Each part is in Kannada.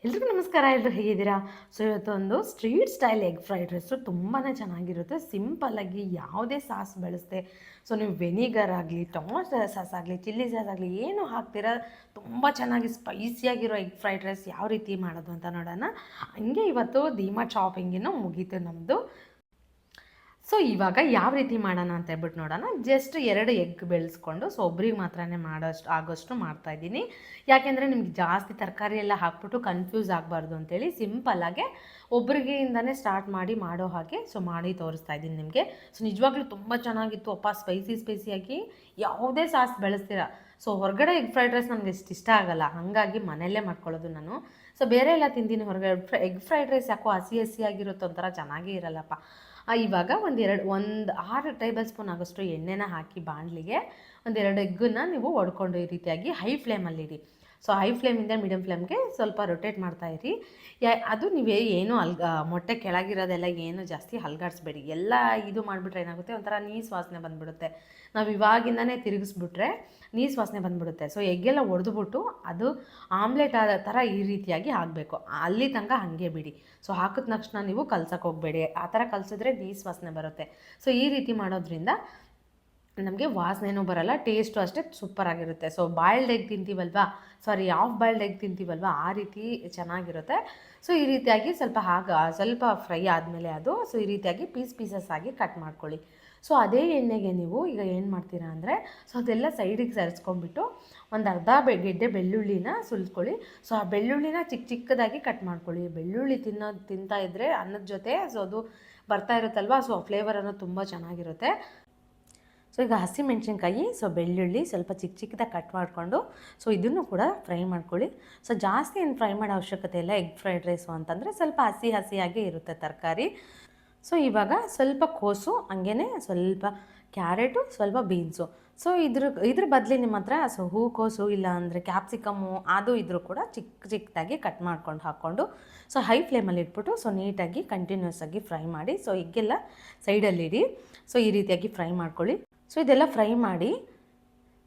ಎಲ್ರಿಗೂ ನಮಸ್ಕಾರ. ಎಲ್ಲರೂ ಹೇಗಿದ್ದೀರಾ? ಸೊ ಇವತ್ತೊಂದು street style egg fried rice ತುಂಬಾ ಚೆನ್ನಾಗಿರುತ್ತೆ. ಸಿಂಪಲ್ಲಾಗಿ ಯಾವುದೇ ಸಾಸ್ ಬಳಸದೆ, ಸೊ ನೀವು ವೆನಿಗರ್ ಆಗಲಿ, ಟೊಮೊಟೊ ಸಾಸ್ ಆಗಲಿ, ಚಿಲ್ಲಿ ಸಾಸ್ ಆಗಲಿ ಏನು ಹಾಕ್ತೀರಾ, ತುಂಬ ಚೆನ್ನಾಗಿ ಸ್ಪೈಸಿಯಾಗಿರೋ ಎಗ್ ಫ್ರೈಡ್ ರೈಸ್ ಯಾವ ರೀತಿ ಮಾಡೋದು ಅಂತ ನೋಡೋಣ. ಹಂಗೆ ಇವತ್ತು ಧೀಮಾ ಶಾಪಿಂಗಿನೂ ಮುಗೀತು ನಮ್ಮದು. ಸೊ ಇವಾಗ ಯಾವ ರೀತಿ ಮಾಡೋಣ ಅಂತ ಹೇಳ್ಬಿಟ್ಟು ನೋಡೋಣ. ಜಸ್ಟ್ 2 ಎಗ್ ಬೆಳೆಸ್ಕೊಂಡು, ಸೊ ಒಬ್ರಿಗೆ ಮಾತ್ರನೇ ಆಗೋಷ್ಟು ಮಾಡ್ತಾಯಿದ್ದೀನಿ. ಯಾಕೆಂದರೆ ನಿಮ್ಗೆ ಜಾಸ್ತಿ ತರಕಾರಿ ಎಲ್ಲ ಹಾಕ್ಬಿಟ್ಟು ಕನ್ಫ್ಯೂಸ್ ಆಗಬಾರ್ದು ಅಂತೇಳಿ ಸಿಂಪಲ್ಲಾಗೆ ಒಬ್ರಿಗೆಯಿಂದನೇ ಸ್ಟಾರ್ಟ್ ಮಾಡಿ ಮಾಡೋ ಹಾಗೆ ಸೊ ಮಾಡಿ ತೋರಿಸ್ತಾ ಇದ್ದೀನಿ ನಿಮಗೆ. ಸೊ ನಿಜವಾಗ್ಲೂ ತುಂಬ ಚೆನ್ನಾಗಿತ್ತು ಅಪ್ಪ, ಸ್ಪೈಸಿಯಾಗಿ ಯಾವುದೇ ಸಾಸ್ ಬೆಳೆಸ್ತೀರ. ಸೊ ಹೊರಗಡೆ ಎಗ್ ಫ್ರೈಡ್ ರೈಸ್ ನನಗೆ ಇಷ್ಟ ಆಗಲ್ಲ, ಹಾಗಾಗಿ ಮನೆಯಲ್ಲೇ ಮಾಡ್ಕೊಳ್ಳೋದು ನಾನು. ಸೊ ಬೇರೆ ಎಲ್ಲ ತಿಂತೀನಿ, ಹೊರಗಡೆ ಎಗ್ ಫ್ರೈಡ್ ರೈಸ್ ಯಾಕೋ ಹಸಿಯಾಗಿರುತ್ತೆ, ಒಂಥರ ಚೆನ್ನಾಗೇ ಇರಲ್ಲಪ್ಪ. ಇವಾಗ ಒಂದು 6 ಟೇಬಲ್ ಸ್ಪೂನ್ ಆಗೋಷ್ಟು ಎಣ್ಣೆನ ಹಾಕಿ ಬಾಣಲಿಗೆ 2 ಎಗ್ಗನ್ನ ನೀವು ಒಡ್ಕೊಂಡು ಈ ರೀತಿಯಾಗಿ ಹೈ ಫ್ಲೇಮಲ್ಲಿಡಿ. ಸೊ ಹೈ ಫ್ಲೇಮಿಂದ ಮೀಡಿಯಮ್ ಫ್ಲೇಮ್ಗೆ ಸ್ವಲ್ಪ ರೊಟೇಟ್ ಮಾಡ್ತಾಯಿರಿ. ಅದು ನೀವೇ ಏನು ಮೊಟ್ಟೆ ಕೆಳಗಿರೋದೆಲ್ಲ ಏನು ಜಾಸ್ತಿ ಹಲ್ಗಾಡಿಸ್ಬೇಡಿ. ಎಲ್ಲ ಇದು ಮಾಡಿಬಿಟ್ರೆ ಏನಾಗುತ್ತೆ, ಒಂಥರ ನೀಸು ವಾಸನೆ ಬಂದುಬಿಡುತ್ತೆ. ನಾವು ಇವಾಗಿಂದನೇ ತಿರುಗಿಸ್ಬಿಟ್ರೆ ನೀಸು ವಾಸನೆ ಬಂದುಬಿಡುತ್ತೆ. ಸೊ ಎಗ್ಗೆಲ್ಲ ಒಡೆದ್ಬಿಟ್ಟು ಅದು ಆಮ್ಲೆಟ್ ಆದ ಥರ ಈ ರೀತಿಯಾಗಿ ಆಗಬೇಕು. ಅಲ್ಲಿ ತನಕ ಹಾಗೆ ಬಿಡಿ. ಸೊ ಹಾಕಿದ ತಕ್ಷಣ ನೀವು ಕಲ್ಸಕ್ಕೆ ಹೋಗಬೇಡಿ. ಆ ಥರ ಕಲಸಿದ್ರೆ ನೀಸು ವಾಸನೆ ಬರುತ್ತೆ. ಸೊ ಈ ರೀತಿ ಮಾಡೋದ್ರಿಂದ ನಮಗೆ ವಾಸನೆನೂ ಬರೋಲ್ಲ, ಟೇಸ್ಟು ಅಷ್ಟೇ ಸೂಪರಾಗಿರುತ್ತೆ. ಸೊ ಬಾಯ್ಲ್ಡ್ ಎಗ್ ತಿಂತೀವಲ್ವಾ, ಆಫ್ ಬಾಯ್ಲ್ಡ್ ಎಗ್ ತಿಂತೀವಲ್ವ, ಆ ರೀತಿ ಚೆನ್ನಾಗಿರುತ್ತೆ. ಸೊ ಈ ರೀತಿಯಾಗಿ ಸ್ವಲ್ಪ ಫ್ರೈ ಆದಮೇಲೆ ಅದು ಸೊ ಈ ರೀತಿಯಾಗಿ ಪೀಸಸ್ ಆಗಿ ಕಟ್ ಮಾಡ್ಕೊಳ್ಳಿ. ಸೊ ಅದೇ ಎಣ್ಣೆಗೆ ನೀವು ಈಗ ಏನು ಮಾಡ್ತೀರಾ ಅಂದರೆ, ಸೊ ಅದೆಲ್ಲ ಸೈಡಿಗೆ ಸರಿಸ್ಕೊಂಡ್ಬಿಟ್ಟು ಒಂದು ಅರ್ಧ ಗೆಡ್ಡೆ ಬೆಳ್ಳುಳ್ಳಿನ ಸುಲಿಸ್ಕೊಳ್ಳಿ. ಸೊ ಆ ಬೆಳ್ಳುಳ್ಳಿನ ಚಿಕ್ಕದಾಗಿ ಕಟ್ ಮಾಡ್ಕೊಳ್ಳಿ. ಬೆಳ್ಳುಳ್ಳಿ ತಿಂತಾ ಇದ್ದರೆ ಅನ್ನದ ಜೊತೆ ಸೊ ಅದು ಬರ್ತಾ ಇರುತ್ತಲ್ವ, ಸೊ ಫ್ಲೇವರ್ ಅನ್ನೋದು ತುಂಬ ಚೆನ್ನಾಗಿರುತ್ತೆ. ಸೊ ಈಗ ಹಸಿಮೆಣ್ಸಿನ್ಕಾಯಿ, ಸೊ ಬೆಳ್ಳುಳ್ಳಿ ಸ್ವಲ್ಪ ಚಿಕ್ಕದಾಗಿ ಕಟ್ ಮಾಡಿಕೊಂಡು ಸೊ ಇದನ್ನು ಕೂಡ ಫ್ರೈ ಮಾಡ್ಕೊಳ್ಳಿ. ಸೊ ಜಾಸ್ತಿ ಏನು ಫ್ರೈ ಮಾಡೋ ಅವಶ್ಯಕತೆ ಇಲ್ಲ. ಎಗ್ ಫ್ರೈಡ್ ರೈಸು ಅಂತಂದರೆ ಸ್ವಲ್ಪ ಹಸಿಯಾಗೇ ಇರುತ್ತೆ ತರಕಾರಿ. ಸೊ ಇವಾಗ ಸ್ವಲ್ಪ ಕೋಸು, ಹಂಗೇ ಸ್ವಲ್ಪ ಕ್ಯಾರೆಟು, ಸ್ವಲ್ಪ ಬೀನ್ಸು. ಸೊ ಇದ್ರ ಬದಲಿ ನಿಮ್ಮ ಹತ್ರ ಸೊ ಹೂಕೋಸು ಇಲ್ಲ ಅಂದರೆ ಕ್ಯಾಪ್ಸಿಕಮ್ಮು ಅದು ಇದ್ರೂ ಕೂಡ ಚಿಕ್ಕದಾಗಿ ಕಟ್ ಮಾಡ್ಕೊಂಡು ಹಾಕ್ಕೊಂಡು ಸೊ ಹೈ ಫ್ಲೇಮಲ್ಲಿ ಇಟ್ಬಿಟ್ಟು ಸೊ ನೀಟಾಗಿ ಕಂಟಿನ್ಯೂಸ್ ಆಗಿ ಫ್ರೈ ಮಾಡಿ. ಸೊ ಎಗ್ಗೆಲ್ಲ ಸೈಡಲ್ಲಿಡಿ. ಸೊ ಈ ರೀತಿಯಾಗಿ ಫ್ರೈ ಮಾಡ್ಕೊಳ್ಳಿ. ಸೊ ಇದೆಲ್ಲ ಫ್ರೈ ಮಾಡಿ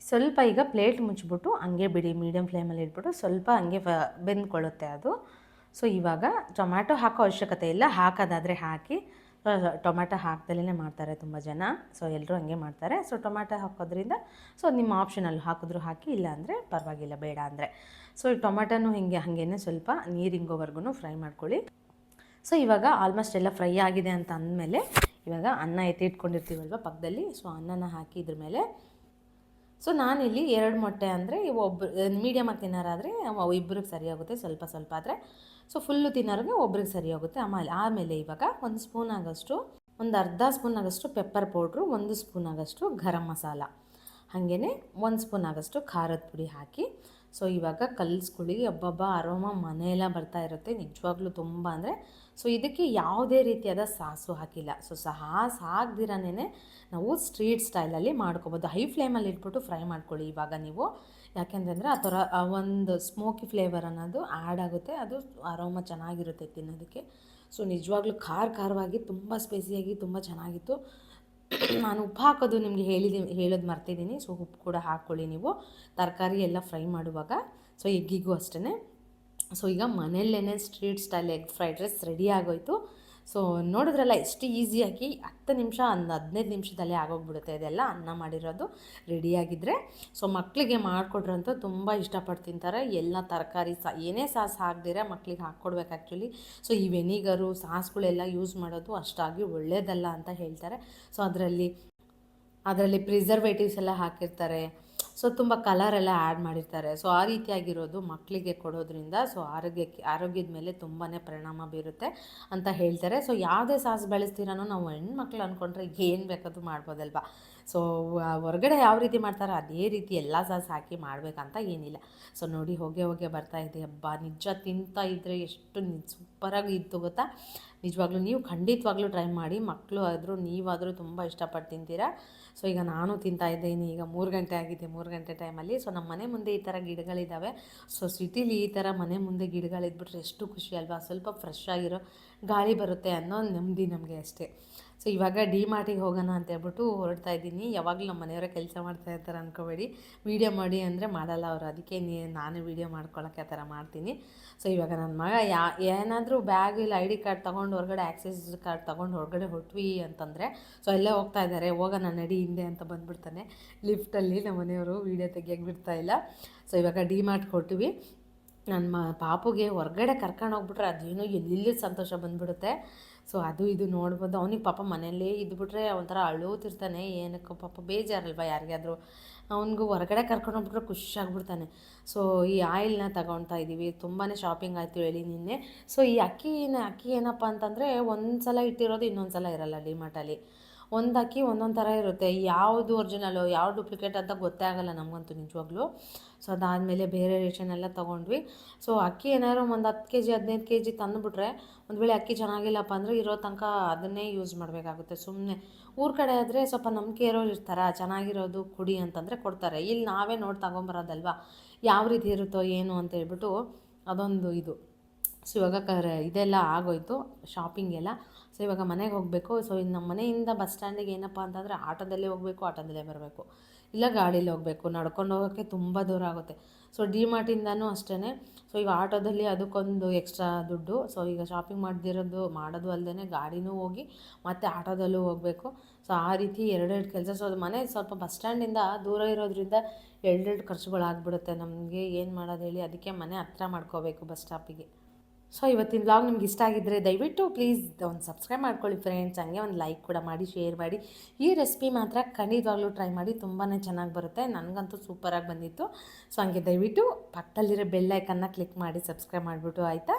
ಸ್ವಲ್ಪ ಈಗ ಪ್ಲೇಟ್ ಮುಚ್ಚಿಬಿಟ್ಟು ಹಂಗೆ ಬಿಡಿ. ಮೀಡಿಯಮ್ ಫ್ಲೇಮಲ್ಲಿ ಇಟ್ಬಿಟ್ಟು ಸ್ವಲ್ಪ ಹಂಗೆ ಬೆಂದ್ಕೊಳ್ಳುತ್ತೆ ಅದು. ಸೊ ಇವಾಗ ಟೊಮ್ಯಾಟೊ ಹಾಕೋ ಅವಶ್ಯಕತೆ ಇಲ್ಲ, ಹಾಕೋದಾದರೆ ಹಾಕಿ. ಟೊಮ್ಯಾಟೊ ಹಾಕ್ದಲೇ ಮಾಡ್ತಾರೆ ತುಂಬ ಜನ, ಸೊ ಎಲ್ಲರೂ ಹಂಗೆ ಮಾಡ್ತಾರೆ. ಸೊ ಟೊಮ್ಯಾಟೊ ಹಾಕೋದ್ರಿಂದ ಸೊ ನಿಮ್ಮ ಆಪ್ಷನಲ್ಲಿ ಹಾಕಿದ್ರು ಹಾಕಿ, ಇಲ್ಲ ಅಂದರೆ ಪರವಾಗಿಲ್ಲ, ಬೇಡ ಅಂದರೆ. ಸೊ ಈ ಟೊಮ್ಯಾಟೊನೂ ಹಾಗೇ ಸ್ವಲ್ಪ ನೀರು ಹಿಂಗೋವರೆಗೂ ಫ್ರೈ ಮಾಡ್ಕೊಳ್ಳಿ. ಸೊ ಇವಾಗ ಆಲ್ಮೋಸ್ಟ್ ಎಲ್ಲ ಫ್ರೈ ಆಗಿದೆ ಅಂತ ಅಂದಮೇಲೆ ಇವಾಗ ಅನ್ನ ಎತ್ತಿಟ್ಕೊಂಡಿರ್ತೀವಲ್ವ ಪಕ್ಕದಲ್ಲಿ, ಸೊ ಅನ್ನನ ಹಾಕಿ ಇದ್ರ ಮೇಲೆ. ಸೊ ನಾನಿಲ್ಲಿ 2 ಮೊಟ್ಟೆ ಅಂದರೆ ಮೀಡಿಯಮಾಗಿ ತಿನ್ನೋರಾದರೆ ಇಬ್ಬರಿಗೆ ಸರಿಯಾಗುತ್ತೆ, ಸ್ವಲ್ಪ ಆದರೆ. ಸೊ ಫುಲ್ಲು ತಿನ್ನೋರಿಗೆ ಒಬ್ರಿಗೆ ಸರಿ ಹೋಗುತ್ತೆ. ಆಮೇಲೆ ಇವಾಗ ಒಂದು ಅರ್ಧ ಸ್ಪೂನ್ ಆಗೋಷ್ಟು ಪೆಪ್ಪರ್ ಪೌಡ್ರು, 1 ಸ್ಪೂನ್ ಆಗೋಷ್ಟು ಗರಂ ಮಸಾಲ, ಹಾಗೇ 1 ಸ್ಪೂನ್ ಆಗೋಷ್ಟು ಖಾರದ ಪುಡಿ ಹಾಕಿ ಸೊ ಇವಾಗ ಕಲಿಸ್ಕೊಳ್ಳಿ. ಅರೋಮ ಮನೆಯೆಲ್ಲ ಬರ್ತಾ ಇರುತ್ತೆ ನಿಜವಾಗ್ಲೂ ತುಂಬ ಅಂದರೆ. ಸೊ ಇದಕ್ಕೆ ಯಾವುದೇ ರೀತಿಯಾದ ಸಾಸು ಹಾಕಿಲ್ಲ. ಸೊ ಸಾಸ್ ಹಾಕ್ದಿರನೇ ನಾವು ಸ್ಟ್ರೀಟ್ ಸ್ಟೈಲಲ್ಲಿ ಮಾಡ್ಕೊಬೋದು. ಹೈ ಫ್ಲೇಮಲ್ಲಿ ಇಟ್ಬಿಟ್ಟು ಫ್ರೈ ಮಾಡ್ಕೊಳ್ಳಿ ಇವಾಗ ನೀವು. ಯಾಕೆಂದರೆ ಆ ಥರ ಒಂದು ಸ್ಮೋಕಿ ಫ್ಲೇವರ್ ಅನ್ನೋದು ಆ್ಯಡ್ ಆಗುತ್ತೆ, ಅದು ಅರೋಮ ಚೆನ್ನಾಗಿರುತ್ತೆ ತಿನ್ನೋದಕ್ಕೆ. ಸೊ ನಿಜವಾಗ್ಲೂ ಖಾರವಾಗಿ ತುಂಬ ಸ್ಪೈಸಿಯಾಗಿ ತುಂಬ ಚೆನ್ನಾಗಿತ್ತು. ನಾನು ಉಪ್ಪು ಹಾಕೋದು ನಿಮಗೆ ಹೇಳೋದು ಮರ್ತಿದ್ದೀನಿ. ಸೊ ಉಪ್ಪು ಕೂಡ ಹಾಕ್ಕೊಳ್ಳಿ ನೀವು ತರಕಾರಿ ಎಲ್ಲ ಫ್ರೈ ಮಾಡುವಾಗ. ಸೊ ಎಗ್ಗಿಗೂ ಅಷ್ಟೇ. ಸೊ ಈಗ ಮನೆಯಲ್ಲೇ street style egg fried rice ready ಆಗೋಯ್ತು. ಸೊ ನೋಡಿದ್ರಲ್ಲ ಎಷ್ಟು ಈಸಿಯಾಗಿ 10 ನಿಮಿಷ 15 ನಿಮಿಷದಲ್ಲೇ ಆಗೋಗ್ಬಿಡುತ್ತೆ ಇದೆಲ್ಲ. ಅನ್ನ ಮಾಡಿರೋದು ರೆಡಿಯಾಗಿದ್ದರೆ ಸೊ ಮಕ್ಕಳಿಗೆ ಮಾಡಿಕೊಟ್ರಂತೂ ತುಂಬ ಇಷ್ಟಪಟ್ಟು ತಿಂತಾರೆ. ಎಲ್ಲ ತರಕಾರಿ ಏನೇ ಸಾಸ್ ಹಾಕ್ದಿರ ಮಕ್ಕಳಿಗೆ ಹಾಕ್ಕೊಡ್ಬೇಕು ಆ್ಯಕ್ಚುಲಿ. ಸೊ ಈ ವೆನಿಗರು ಸಾಸ್ಗಳೆಲ್ಲ ಯೂಸ್ ಮಾಡೋದು ಅಷ್ಟಾಗಿ ಒಳ್ಳೆಯದಲ್ಲ ಅಂತ ಹೇಳ್ತಾರೆ. ಸೊ ಅದರಲ್ಲಿ ಪ್ರಿಸರ್ವೇಟಿವ್ಸ್ ಎಲ್ಲ ಹಾಕಿರ್ತಾರೆ. ಸೊ ತುಂಬ ಕಲರೆಲ್ಲ ಆ್ಯಡ್ ಮಾಡಿರ್ತಾರೆ. ಸೊ ಆ ರೀತಿಯಾಗಿರೋದು ಮಕ್ಕಳಿಗೆ ಕೊಡೋದ್ರಿಂದ ಸೊ ಆರೋಗ್ಯದ ಮೇಲೆ ತುಂಬಾ ಪರಿಣಾಮ ಬೀರುತ್ತೆ ಅಂತ ಹೇಳ್ತಾರೆ. ಸೊ ಯಾವುದೇ ಸಾಸ್ ಬಳಸ್ತೀರನೋ ನಾವು ಹೆಣ್ಮಕ್ಳು ಅಂದ್ಕೊಂಡ್ರೆ ಏನು ಬೇಕಾದರೂ ಮಾಡ್ಬೋದಲ್ವ. ಸೊ ಹೊರಗಡೆ ಯಾವ ರೀತಿ ಮಾಡ್ತಾರೋ ಅದೇ ರೀತಿ ಎಲ್ಲ ಸಾಸ್ ಹಾಕಿ ಮಾಡಬೇಕಂತ ಏನಿಲ್ಲ. ಸೊ ನೋಡಿ ಹೋಗೇ ಬರ್ತಾಯಿದೆ ಹಬ್ಬ. ನಿಜ ತಿಂತಾ ಇದ್ದರೆ ಎಷ್ಟು ಸೂಪರಾಗಿ ಇತ್ತು ಗೊತ್ತಾ. ನಿಜವಾಗ್ಲೂ ನೀವು ಖಂಡಿತವಾಗ್ಲೂ ಟ್ರೈ ಮಾಡಿ. ಮಕ್ಕಳು ಆದರೂ ನೀವಾದರೂ ತುಂಬ ಇಷ್ಟಪಟ್ಟು ತಿಂತೀರಾ. ಸೊ ಈಗ ನಾನು ತಿಂತಾಯಿದ್ದೀನಿ. ಈಗ 3 ಗಂಟೆ ಆಗಿದೆ. 3 ಗಂಟೆ ಟೈಮಲ್ಲಿ ಸೊ ನಮ್ಮ ಮನೆ ಮುಂದೆ ಈ ಥರ ಗಿಡಗಳಿದ್ದಾವೆ. ಸೊ ಸಿಟಿಲಿ ಈ ಥರ ಮನೆ ಮುಂದೆ ಗಿಡಗಳಿದ್ಬಿಟ್ರೆ ಎಷ್ಟು ಖುಷಿ ಅಲ್ವಾ. ಸ್ವಲ್ಪ ಫ್ರೆಶ್ ಆಗಿರೋ ಗಾಳಿ ಬರುತ್ತೆ ಅನ್ನೋ ನೆಮ್ಮದಿ ನಮಗೆ ಅಷ್ಟೇ. ಸೊ ಇವಾಗ ಡಿ ಮಾರ್ಟಿಗೆ ಹೋಗೋಣ ಅಂತ ಹೇಳ್ಬಿಟ್ಟು ಹೊರಡ್ತಾ ಇದ್ದೀನಿ. ಯಾವಾಗಲೂ ನಮ್ಮ ಮನೆಯವರೇ ಕೆಲಸ ಮಾಡ್ತಾ ಇರ್ತಾರೆ ಅಂದ್ಕೋಬೇಡಿ. ವೀಡಿಯೋ ಮಾಡಿ ಅಂದರೆ ಮಾಡಲ್ಲ ಅವರು, ಅದಕ್ಕೆ ನಾನೇ ವೀಡಿಯೋ ಮಾಡ್ಕೊಳ್ಳೋಕ್ಕೆ ಆ ಥರ ಮಾಡ್ತೀನಿ. ಸೊ ಇವಾಗ ನನ್ನ ಮಗ ಏನಾದರೂ ಬ್ಯಾಗ್ ಇಲ್ಲ ಐ ಡಿ ಕಾರ್ಡ್ ತೊಗೊಂಡು ಹೊರಗಡೆ ಆಕ್ಸೆಸ್ ಕಾರ್ಡ್ ತೊಗೊಂಡು ಹೊರಗಡೆ ಹೊಟ್ವಿ ಅಂತಂದರೆ, ಸೊ ಎಲ್ಲೇ ಹೋಗ್ತಾ ಇದ್ದಾರೆ, ಹೋಗೋಣ ನಡಿ ಹಿಂದೆ ಅಂತ ಬಂದುಬಿಡ್ತಾನೆ. ಲಿಫ್ಟಲ್ಲಿ ನಮ್ಮ ಮನೆಯವರು ವೀಡಿಯೋ ತೆಗಿಯೋಕ್ಕೆ ಬಿಡ್ತಾಯಿಲ್ಲ. ಸೊ ಇವಾಗ ಡಿ ಮಾರ್ಟ್ಗೆ ಹೊರ್ಟ್ವಿ. ನನ್ನ ಪಾಪುಗೆ ಹೊರಗಡೆ ಕರ್ಕೊಂಡು ಹೋಗ್ಬಿಟ್ರೆ ಅದೇನೋ ಎಲ್ಲಿ ಸಂತೋಷ ಬಂದುಬಿಡುತ್ತೆ. ಸೊ ಅದು ಇದು ನೋಡ್ಬೋದು. ಅವನಿಗೆ ಪಾಪ ಮನೆಯಲ್ಲೇ ಇದ್ಬಿಟ್ರೆ ಒಂಥರ ಅಳೋತಿರ್ತಾನೆ. ಏನಕ್ಕೋ ಪಾಪ ಬೇಜಾರಲ್ವ ಯಾರಿಗಾದರೂ. ಅವ್ನಿಗೂ ಹೊರಗಡೆ ಕರ್ಕೊಂಡೋಗ್ಬಿಟ್ರೆ ಖುಷಿಯಾಗ್ಬಿಡ್ತಾನೆ. ಸೊ ಈ ಆಯಿಲ್ನ ತಗೊಳ್ತಾ ಇದ್ದೀವಿ. ತುಂಬಾ ಶಾಪಿಂಗ್ ಆಯಿತು ಹೇಳಿ ನಿನ್ನೆ. ಸೊ ಈ ಅಕ್ಕಿ ಏನಪ್ಪ ಅಂತಂದರೆ ಒಂದು ಸಲ ಇಟ್ಟಿರೋದು ಇನ್ನೊಂದು ಸಲ ಇರಲ್ಲ ಡಿ ಮಾರ್ಟಲ್ಲಿ. ಒಂದು ಅಕ್ಕಿ ಒಂದೊಂದು ಥರ ಇರುತ್ತೆ. ಯಾವುದು ಒರಿಜಿನಲು ಯಾವುದು ಡೂಪ್ಲಿಕೇಟ್ ಅಂತ ಗೊತ್ತೇ ಆಗೋಲ್ಲ ನಮಗಂತೂ ನಿಜವಾಗ್ಲೂ. ಸೊ ಅದಾದಮೇಲೆ ಬೇರೆ ರೇಷನ್ ಎಲ್ಲ ತೊಗೊಂಡ್ವಿ. ಸೊ ಅಕ್ಕಿ ಏನಾದ್ರು ಒಂದು 10 kg 15 kg ತಂದುಬಿಟ್ರೆ, ಒಂದು ವೇಳೆ ಅಕ್ಕಿ ಚೆನ್ನಾಗಿಲ್ಲಪ್ಪ ಅಂದರೆ ಇರೋ ತನಕ ಅದನ್ನೇ ಯೂಸ್ ಮಾಡಬೇಕಾಗುತ್ತೆ. ಸುಮ್ಮನೆ ಊರ ಕಡೆ ಆದರೆ ಸ್ವಲ್ಪ ನಂಬಿಕೆ ಇರೋರು ಇರ್ತಾರೆ, ಚೆನ್ನಾಗಿರೋದು ಕುಡಿ ಅಂತಂದರೆ ಕೊಡ್ತಾರೆ. ಇಲ್ಲಿ ನಾವೇ ನೋಡಿ ತಗೊಂಬರೋದಲ್ವ, ಯಾವ ರೀತಿ ಇರುತ್ತೋ ಏನು ಅಂತ ಹೇಳ್ಬಿಟ್ಟು ಅದೊಂದು ಇದು. ಸೊ ಇವಾಗ ಇದೆಲ್ಲ ಆಗೋಯ್ತು ಶಾಪಿಂಗ್ ಎಲ್ಲ. ಸೊ ಇವಾಗ ಮನೆಗೆ ಹೋಗಬೇಕು. ಸೊ ಇನ್ನು ನಮ್ಮ ಮನೆಯಿಂದ ಬಸ್ ಸ್ಟ್ಯಾಂಡಿಗೆ ಏನಪ್ಪ ಅಂತಂದರೆ ಆಟೋದಲ್ಲೇ ಹೋಗಬೇಕು, ಆಟೋದಲ್ಲೇ ಬರಬೇಕು, ಇಲ್ಲ ಗಾಡೀಲಿ ಹೋಗಬೇಕು. ನಡ್ಕೊಂಡು ಹೋಗೋಕ್ಕೆ ತುಂಬ ದೂರ ಆಗುತ್ತೆ. ಸೊ ಡಿ ಮಾರ್ಟಿಂದನೂ ಅಷ್ಟೇ. ಸೊ ಈಗ ಆಟೋದಲ್ಲಿ ಅದಕ್ಕೊಂದು ಎಕ್ಸ್ಟ್ರಾ ದುಡ್ಡು. ಸೊ ಈಗ ಶಾಪಿಂಗ್ ಮಾಡೋದು ಅಲ್ಲದೆ ಗಾಡಿನೂ ಹೋಗಿ ಮತ್ತು ಆಟೋದಲ್ಲೂ ಹೋಗಬೇಕು. ಸೊ ಆ ರೀತಿ ಎರಡೆರಡು ಕೆಲಸ. ಸೊ ಅದು ಮನೆ ಸ್ವಲ್ಪ ಬಸ್ ಸ್ಟ್ಯಾಂಡಿಂದ ದೂರ ಇರೋದ್ರಿಂದ ಎರಡೆರಡು ಖರ್ಚುಗಳಾಗ್ಬಿಡುತ್ತೆ ನಮಗೆ. ಏನು ಮಾಡೋದು ಹೇಳಿ, ಅದಕ್ಕೆ ಮನೆ ಹತ್ರ ಮಾಡ್ಕೋಬೇಕು ಬಸ್ ಸ್ಟಾಪಿಗೆ. ಸೊ ಇವತ್ತಿನ ವ್ಲಾಗ್ ನಿಮ್ಗೆ ಇಷ್ಟ ಆಗಿದ್ದರೆ ದಯವಿಟ್ಟು ಪ್ಲೀಸ್ ಒಂದು ಸಬ್ಸ್ಕ್ರೈಬ್ ಮಾಡ್ಕೊಳ್ಳಿ ಫ್ರೆಂಡ್ಸ್. ಹಂಗೆ ಒಂದು ಲೈಕ್ ಕೂಡ ಮಾಡಿ, ಶೇರ್ ಮಾಡಿ. ಈ ರೆಸಿಪಿ ಮಾತ್ರ ಖಂಡಿತವಾಗ್ಲೂ ಟ್ರೈ ಮಾಡಿ, ತುಂಬಾ ಚೆನ್ನಾಗಿ ಬರುತ್ತೆ. ನನಗಂತೂ ಸೂಪರಾಗಿ ಬಂದಿತ್ತು. ಸೊ ಹಂಗೆ ದಯವಿಟ್ಟು ಪಕ್ಕದಲ್ಲಿರೋ ಬೆಲ್ ಐಕನ್ನ ಕ್ಲಿಕ್ ಮಾಡಿ ಸಬ್ಸ್ಕ್ರೈಬ್ ಮಾಡಿಬಿಟ್ಟು ಆಯಿತಾ.